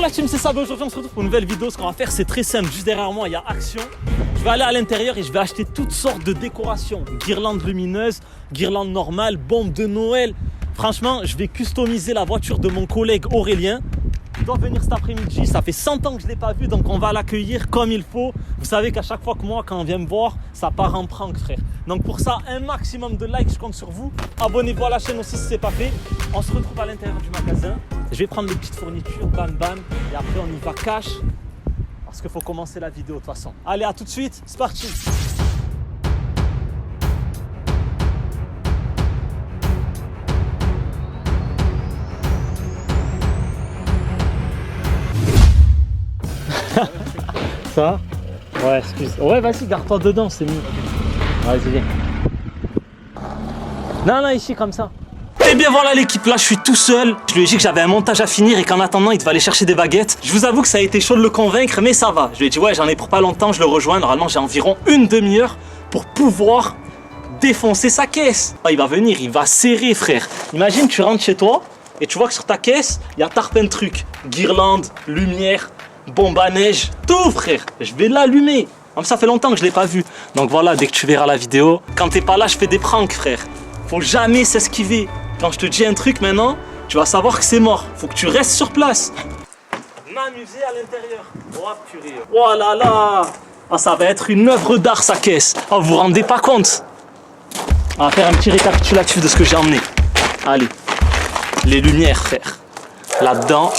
la team, c'est ça. Aujourd'hui, on se retrouve pour une nouvelle vidéo. Ce qu'on va faire, c'est très simple. Juste derrière moi, il y a Action. Je vais aller à l'intérieur et je vais acheter toutes sortes de décorations. Guirlandes lumineuses, guirlandes normales, bombes de Noël. Franchement, je vais customiser la voiture de mon collègue Aurélien. Il doit venir cet après-midi. Ça fait 100 ans que je ne l'ai pas vu, donc on va l'accueillir comme il faut. Vous savez qu'à chaque fois que moi, quand on vient me voir, ça part en prank, frère. Donc pour ça, un maximum de likes, je compte sur vous. Abonnez-vous à la chaîne aussi si ce n'est pas fait. On se retrouve à l'intérieur du magasin. Je vais prendre les petites fournitures, bam bam. Et après, on y va cash. Parce qu'il faut commencer la vidéo de toute façon. Allez, à tout de suite. C'est parti. Ça? Ouais, excuse. Ouais, vas-y, garde-toi dedans, c'est mieux. Vas-y, viens. Non, ici, comme ça. Et bien voilà l'équipe, là je suis tout seul. Je lui ai dit que j'avais un montage à finir et qu'en attendant il devait aller chercher des baguettes. Je vous avoue que ça a été chaud de le convaincre, mais ça va. Je lui ai dit ouais, j'en ai pour pas longtemps, je le rejoins. Normalement j'ai environ une demi-heure pour pouvoir défoncer sa caisse. Ah, il va venir, il va serrer, frère. Imagine, tu rentres chez toi et tu vois que sur ta caisse, il y a tarpin de trucs. Guirlande, lumière, bombe à neige, tout, frère. Je vais l'allumer. Ça fait longtemps que je l'ai pas vu. Donc voilà, dès que tu verras la vidéo, quand t'es pas là, je fais des pranks, frère. Faut jamais s'esquiver. Quand je te dis un truc maintenant, tu vas savoir que c'est mort. Faut que tu restes sur place. M'amuser à l'intérieur. Oh purée. Oh là là. Ah, ça va être une œuvre d'art sa caisse. Oh, vous vous rendez pas compte. On va faire un petit récapitulatif de ce que j'ai emmené. Allez. Les lumières, frère. Là-dedans,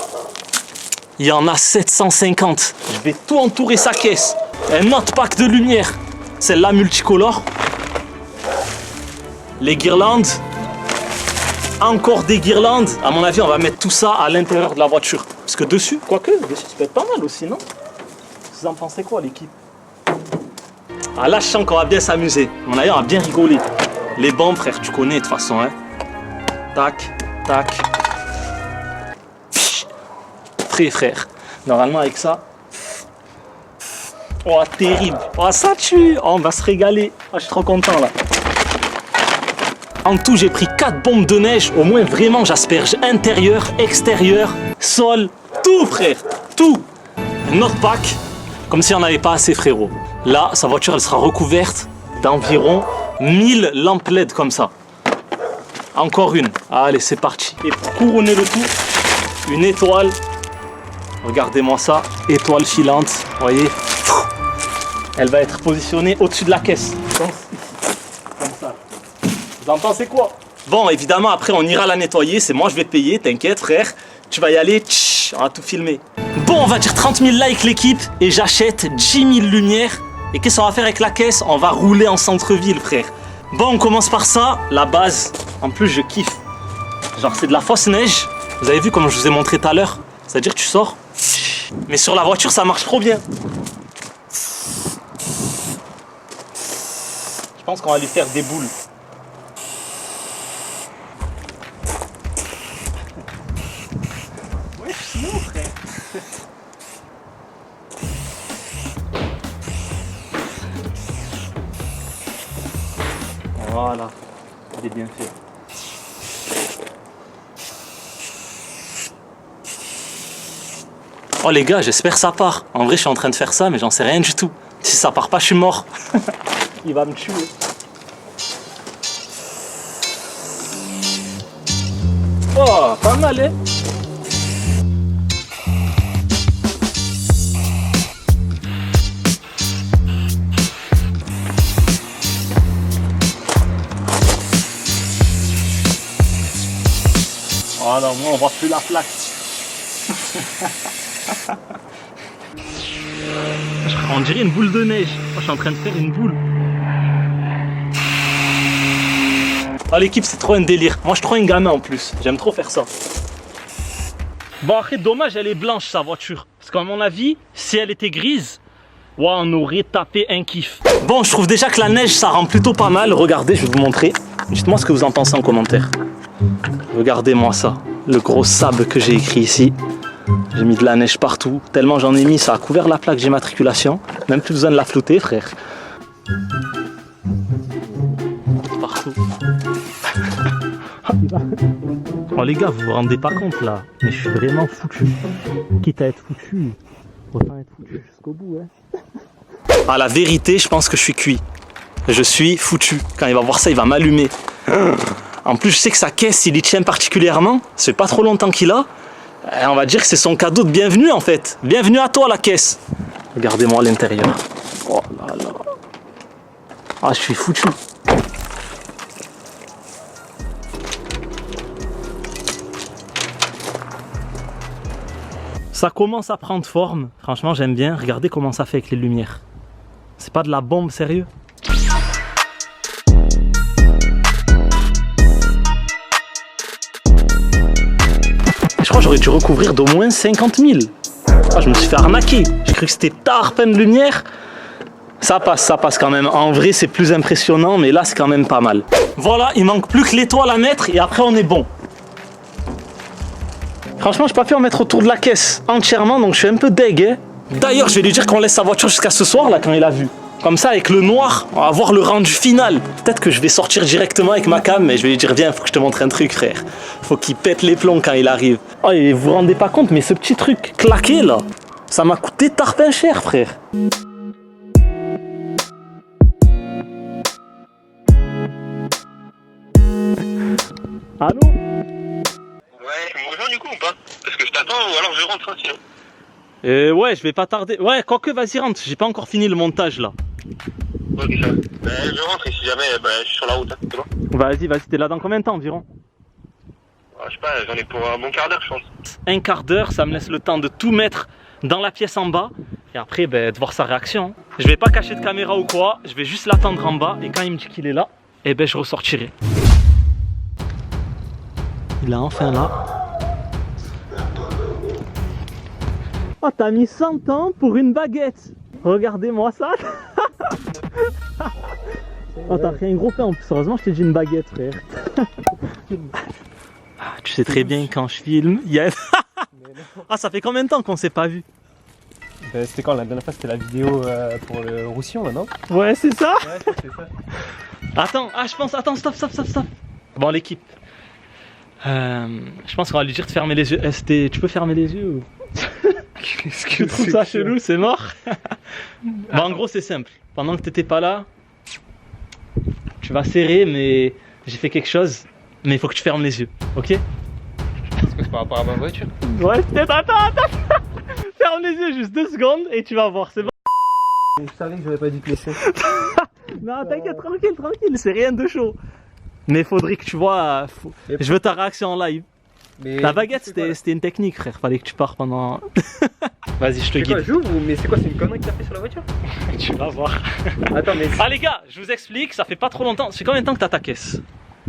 il y en a 750. Je vais tout entourer sa caisse. Un autre pack de lumières. Celle-là multicolore. Les guirlandes. Encore des guirlandes. À mon avis, on va mettre tout ça à l'intérieur de la voiture. Parce que dessus, quoique, dessus, ça peut être pas mal aussi, non? Vous en pensez quoi, l'équipe? Ah là, je sens qu'on va bien s'amuser. À mon avis, on va bien rigoler. Les bombes, frère, tu connais de toute façon, hein. Tac, tac. Prêt, frère. Normalement, avec ça. Oh, terrible. Oh, ça tue. Oh, on va se régaler. Oh, je suis trop content, là. En tout, j'ai pris 4 bombes de neige. Au moins, vraiment, j'asperge intérieur, extérieur, sol, tout, frère, tout. Un autre pack, comme si on n'avait pas assez, frérot. Là, sa voiture, elle sera recouverte d'environ 1000 lampes LED comme ça. Encore une. Allez, c'est parti. Et pour couronner le tout, une étoile. Regardez-moi ça, étoile filante. Vous voyez, elle va être positionnée au-dessus de la caisse. Comme ça. Vous en pensez quoi? Bon, évidemment, après, on ira la nettoyer. C'est moi, je vais te payer. T'inquiète, frère. Tu vas y aller. Tch, on va tout filmer. Bon, on va dire 30 000 likes, l'équipe. Et j'achète 10 000 lumières. Et qu'est-ce qu'on va faire avec la caisse? On va rouler en centre-ville, frère. Bon, on commence par ça. La base. En plus, je kiffe. Genre, c'est de la fausse neige. Vous avez vu comme je vous ai montré tout à l'heure? C'est-à-dire que tu sors. Mais sur la voiture, ça marche trop bien. Je pense qu'on va lui faire des boules. Ouais, sinon, frère. Voilà, il est bien fait. Oh les gars, j'espère que ça part. En vrai, je suis en train de faire ça, mais j'en sais rien du tout. Si ça part pas, je suis mort. Il va me tuer. Oh, pas mal, hein? Oh non, moi, on voit plus la plaque. On dirait une boule de neige. Moi, je suis en train de faire une boule. Ah, l'équipe, c'est trop un délire. Moi, je suis trop un gamin en plus. J'aime trop faire ça. Bon, après, dommage, elle est blanche, sa voiture. Parce qu'à mon avis, si elle était grise, ouais, on aurait tapé un kiff. Bon, je trouve déjà que la neige, ça rend plutôt pas mal. Regardez, je vais vous montrer. Dites-moi ce que vous en pensez en commentaire. Regardez-moi ça. Le gros sable que j'ai écrit ici. J'ai mis de la neige partout. Tellement j'en ai mis, ça a couvert la plaque d'immatriculation. Même plus besoin de la flouter, frère. Partout. Oh les gars, vous vous rendez pas compte là, mais je suis vraiment foutu. Quitte à être foutu, autant être foutu jusqu'au bout. Hein. Ah la vérité, je pense que je suis cuit. Je suis foutu. Quand il va voir ça, il va m'allumer. En plus, je sais que sa caisse, il y tient particulièrement. Ça fait pas trop longtemps qu'il a. Et on va dire que c'est son cadeau de bienvenue en fait. Bienvenue à toi la caisse. Regardez-moi à l'intérieur. Oh là là. Ah, je suis foutu. Ça commence à prendre forme. Franchement, j'aime bien. Regardez comment ça fait avec les lumières. C'est pas de la bombe, sérieux? Je crois que j'aurais dû recouvrir d'au moins 50 000. Ah, je me suis fait arnaquer. J'ai cru que c'était tard, plein de lumière. Ça passe quand même. En vrai, c'est plus impressionnant, mais là, c'est quand même pas mal. Voilà, il manque plus que l'étoile à mettre et après, on est bon. Franchement, je n'ai pas pu en mettre autour de la caisse entièrement, donc je suis un peu deg. Hein. D'ailleurs, je vais lui dire qu'on laisse sa voiture jusqu'à ce soir, là, quand il a vu. Comme ça, avec le noir, on va voir le rendu final. Peut-être que je vais sortir directement avec ma cam, mais je vais lui dire, viens, faut que je te montre un truc, frère. Faut qu'il pète les plombs quand il arrive. Oh, et vous vous rendez pas compte, mais ce petit truc claqué, là, ça m'a coûté tarpin cher, frère. Allô? Ouais, tu me rejoins du coup ou pas? Parce que je t'attends ou alors je rentre aussi. Ouais, je vais pas tarder. Ouais, quoique, vas-y, rentre. J'ai pas encore fini le montage, là. Ok, ça va. Je rentre et si jamais je suis sur la route, hein, c'est bon? Vas-y, t'es là dans combien de temps environ? Je sais pas, j'en ai pour un bon quart d'heure, je pense. Un quart d'heure, ça me laisse le temps de tout mettre dans la pièce en bas. Et après, de voir sa réaction. Je vais pas cacher de caméra ou quoi. Je vais juste l'attendre en bas. Et quand il me dit qu'il est là, je ressortirai. Il est enfin là. Oh, t'as mis 100 ans pour une baguette. Regardez-moi ça. Oh, t'as pris un gros pain en plus. Heureusement, je t'ai dit une baguette, frère. Ah, tu sais très bien quand je filme. Ah, ça fait combien de temps qu'on s'est pas vu? C'était quand la dernière fois? C'était la vidéo pour le Roussillon là, non? Ouais, c'est ça. Ouais, je crois que c'est ça. Attends, je pense. Attends, stop. Bon, l'équipe. Je pense qu'on va lui dire de fermer les yeux. Tu peux fermer les yeux ou... Qu'est-ce que Tu trouves ça chelou, c'est mort? Bon, en gros, c'est simple. Pendant que t'étais pas là, tu vas serrer, mais j'ai fait quelque chose. Mais il faut que tu fermes les yeux, ok? Est-ce que c'est par rapport à ma voiture? Ouais, peut-être. Attends. Ferme les yeux juste 2 secondes et tu vas voir, c'est bon. Je savais que j'aurais pas dû te laisser. Non, t'inquiète, tranquille, c'est rien de chaud. Mais faudrait que tu vois. Je veux ta réaction en live. Mais la baguette, c'était une technique, frère. Fallait que tu pars pendant. Vas-y, je te guide. J'ouvre, mais c'est quoi? C'est une connerie que t'as fait sur la voiture? Tu vas voir. Attends, mais. Ah, les gars, je vous explique, ça fait pas trop longtemps. C'est combien de temps que t'as ta caisse?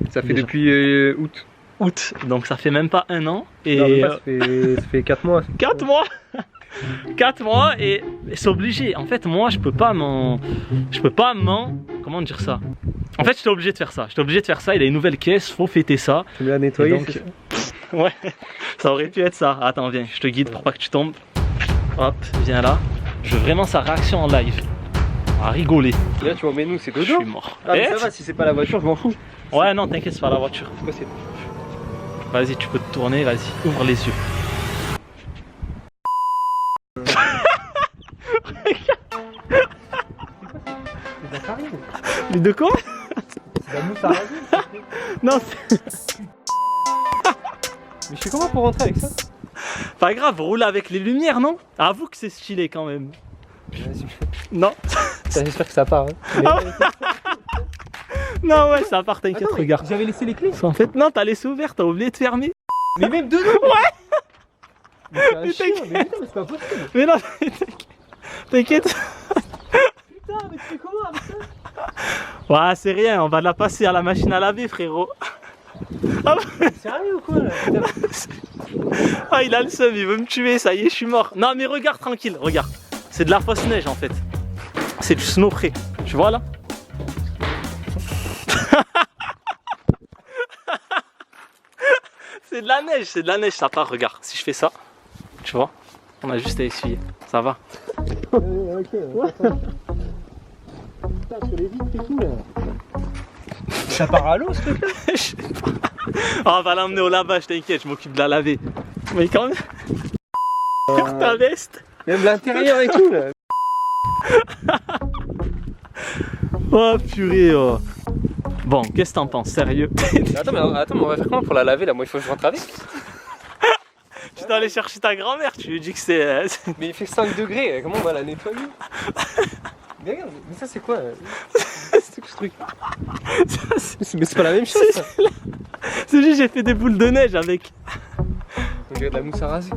Ça fait déjà depuis août. Août, donc ça fait même pas 1 an. Et. Non, mais ça fait 4 mois. 4 mois 4 mois et c'est obligé. En fait, moi, je peux pas m'en. Comment dire ça? En fait, j'étais obligé de faire ça. Il a une nouvelle caisse, faut fêter ça. Tu l'as nettoyé donc... Ouais, ça aurait pu être ça. Attends, viens, je te guide pour pas que tu tombes. Hop, viens là. Je veux vraiment sa réaction en live. On va rigoler. Là, tu vois, mais nous, c'est Je dodo. suis mort. Ah, mais ça va, si c'est pas la voiture, je m'en fous. Ouais, non, t'inquiète, c'est pas la voiture. C'est quoi, c'est. Vas-y, tu peux te tourner, vas-y, ouvre les yeux. Mais de quoi? C'est la mousse à raser. Non, Mais je fais comment pour rentrer avec ça? pas grave, roule avec les lumières, non? Avoue que c'est stylé quand même. Vas-y. Non. J'espère que ça part. Hein. Non, ouais, ça part, t'inquiète, regarde. J'avais laissé les clés. En fait, non, t'as laissé ouvert, t'as oublié de fermer. Mais même dedans. Ouais. Mais c'est un chien, mais putain, mais c'est pas possible. Mais non, t'inquiète. Putain, mais tu fais comment avec ça? Ouais, c'est rien, on va la passer à la machine à laver, frérot. Ah, Sérieux ou quoi là? ah, il a le seum, il veut me tuer, ça y est, je suis mort. Non, mais regarde, tranquille, regarde. C'est de la fausse neige en fait. C'est du snow pré. Tu vois là? C'est de la neige, ça part, regarde. Si je fais ça, tu vois, on a juste à essuyer. Ça va. Ok, putain, sur les vitres et tout là. Ça part à l'eau ce truc là? Je sais pas. Oh, on va l'emmener au lavage, t'inquiète, je m'occupe de la laver. Mais quand même. Sur ta veste. Même l'intérieur et tout là. Oh purée, oh. Bon, qu'est-ce que t'en penses, sérieux? Attends, mais on va faire comment pour la laver là? Moi il faut que je rentre avec. Tu dois aller chercher ta grand-mère, tu lui dis que c'est... Mais il fait 5 degrés, comment on va la nettoyer? Mais regarde, mais ça c'est quoi? C'est quoi ce truc? Mais c'est pas la même chose ça. C'est juste j'ai fait des boules de neige avec. On dirait de la mousse à raser.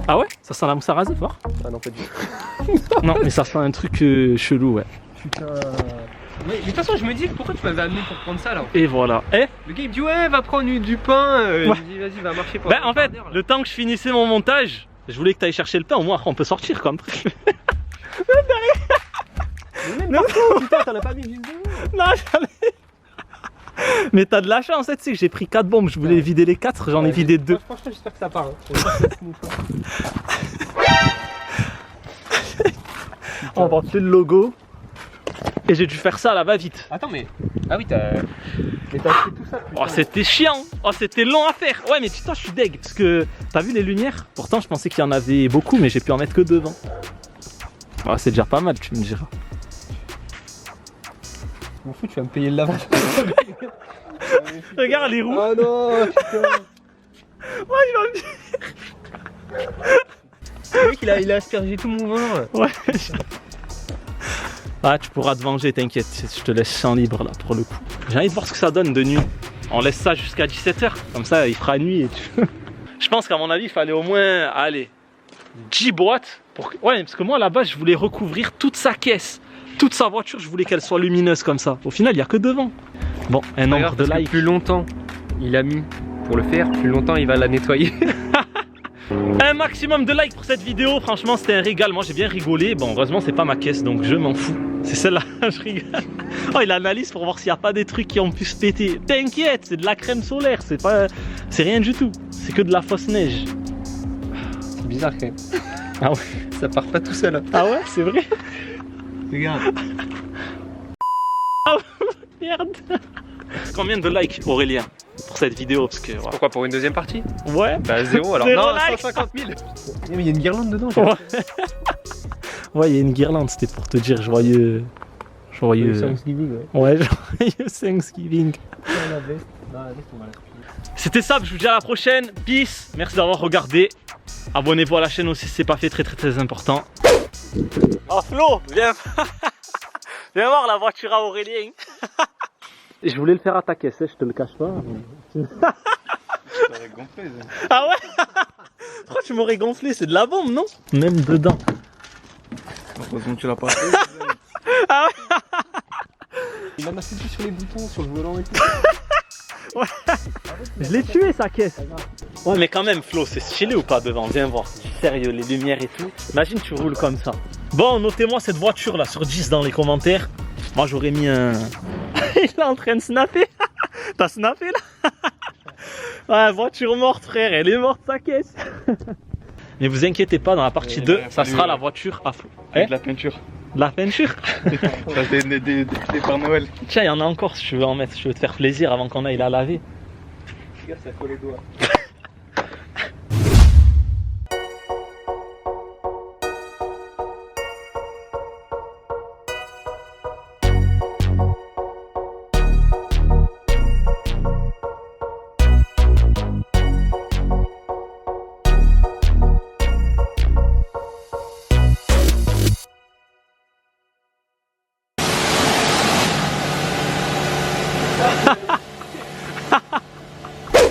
Ah ouais? Ça sent la mousse à raser fort? Ah non pas du tout. Non mais ça sent un truc chelou, ouais. Putain. Mais de toute façon je me dis pourquoi tu m'avais amené pour prendre ça là? Et voilà. Eh? Le gars il me dit ouais va prendre du pain. Ouais. Il me dit vas-y va marcher pour Ben en fait, le temps que je finissais mon montage, je voulais que tu ailles chercher le pain, au moins après on peut sortir comme truc. Mais même partout, putain t'en as pas mis juste deux. Non, j'en ai... Mais t'as de la chance, tu sais que j'ai pris 4 bombes, je voulais vider les 4, j'en ai vidé 2. Franchement j'espère que ça part. On va enlever le logo. Et j'ai dû faire ça à la va-vite. Attends mais... Ah oui t'as... Mais t'as fait tout ça. Oh c'était chiant, oh c'était long à faire. Ouais mais putain je suis deg, parce que t'as vu les lumières? Pourtant je pensais qu'il y en avait beaucoup mais j'ai pu en mettre que devant. Oh, c'est déjà pas mal tu me diras. Je m'en fous, tu vas me payer le lavage. Regarde les roues. Oh non putain. Ouais il va me... Le mec il a aspergé tout mon vin. Ouais. Ah tu pourras te venger, t'inquiète, je te laisse champ libre là pour le coup. J'ai envie de voir ce que ça donne de nuit. On laisse ça jusqu'à 17 h, comme ça il fera nuit et tu... Je pense qu'à mon avis il fallait au moins, allez, 10 boîtes. Pour... Ouais parce que moi à la base je voulais recouvrir toute sa caisse. Toute sa voiture je voulais qu'elle soit lumineuse comme ça. Au final il n'y a que devant. Bon, un nombre de likes. Plus longtemps il a mis pour le faire, plus longtemps il va la nettoyer. Un maximum de likes pour cette vidéo, franchement c'était un régal, moi j'ai bien rigolé. Bon heureusement c'est pas ma caisse donc je m'en fous. C'est celle-là, je rigole. Oh il analyse pour voir s'il n'y a pas des trucs qui ont pu se péter. T'inquiète, c'est de la crème solaire, c'est pas... c'est rien du tout. C'est que de la fausse neige. C'est bizarre quand même. Ah ouais? Ça part pas tout seul. Hein. Ah ouais c'est vrai? Regarde. Oh merde. Combien de likes Aurélien pour cette vidéo? Parce que, voilà. Pourquoi pour une deuxième partie? Ouais. Bah 0 alors. 0 Non, likes. 150 000. Mais il y a une guirlande dedans. Ouais. Ouais, il y a une guirlande, c'était pour te dire joyeux. Joyeux. Thanksgiving, ouais. Ouais, joyeux Thanksgiving. La veste, on va la... C'était ça, je vous dis à la prochaine. Peace. Merci d'avoir regardé. Abonnez-vous à la chaîne aussi si c'est pas fait, très important. Oh Flo, viens. Viens voir la voiture à Aurélien. Je voulais le faire à ta caisse, je te le cache pas. t'aurais gonflé. Ah ouais? Pourquoi tu m'aurais gonflé? C'est de la bombe, non? Même dedans. Heureusement que tu l'as pas fait. Ah ouais? Il m'a massé tout sur les boutons, sur le volant et tout. Ouais. Je l'ai tué sa caisse. Ouais mais quand même Flo, c'est stylé ou pas devant? Viens voir. Sérieux, les lumières et tout. Imagine tu roules comme ça. Bon, notez-moi cette voiture là sur 10 dans les commentaires. Moi j'aurais mis un... Il est en train de snapper. T'as snappé là? Ouais, voiture morte frère, elle est morte sa caisse. Mais vous inquiétez pas, dans la partie 2, ça sera la voiture à Flo. Avec de la peinture. De la peinture? Ça c'est des Pères Noël. Tiens, il y en a encore si tu veux en mettre, si tu veux te faire plaisir avant qu'on aille la laver. Regarde, ça colle les doigts.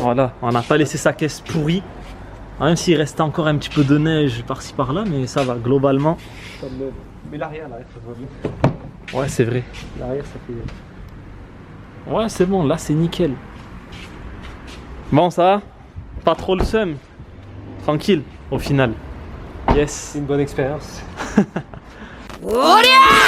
Voilà, on n'a pas laissé sa caisse pourrie. Même s'il reste encore un petit peu de neige par-ci par-là, mais ça va globalement. Mais l'arrière, ça va bien. Ouais, c'est vrai. L'arrière, ça fait... Ouais, c'est bon, là c'est nickel. Bon, ça va? Pas trop le seum. Tranquille, au final. Yes. C'est une bonne expérience. Oh yeah!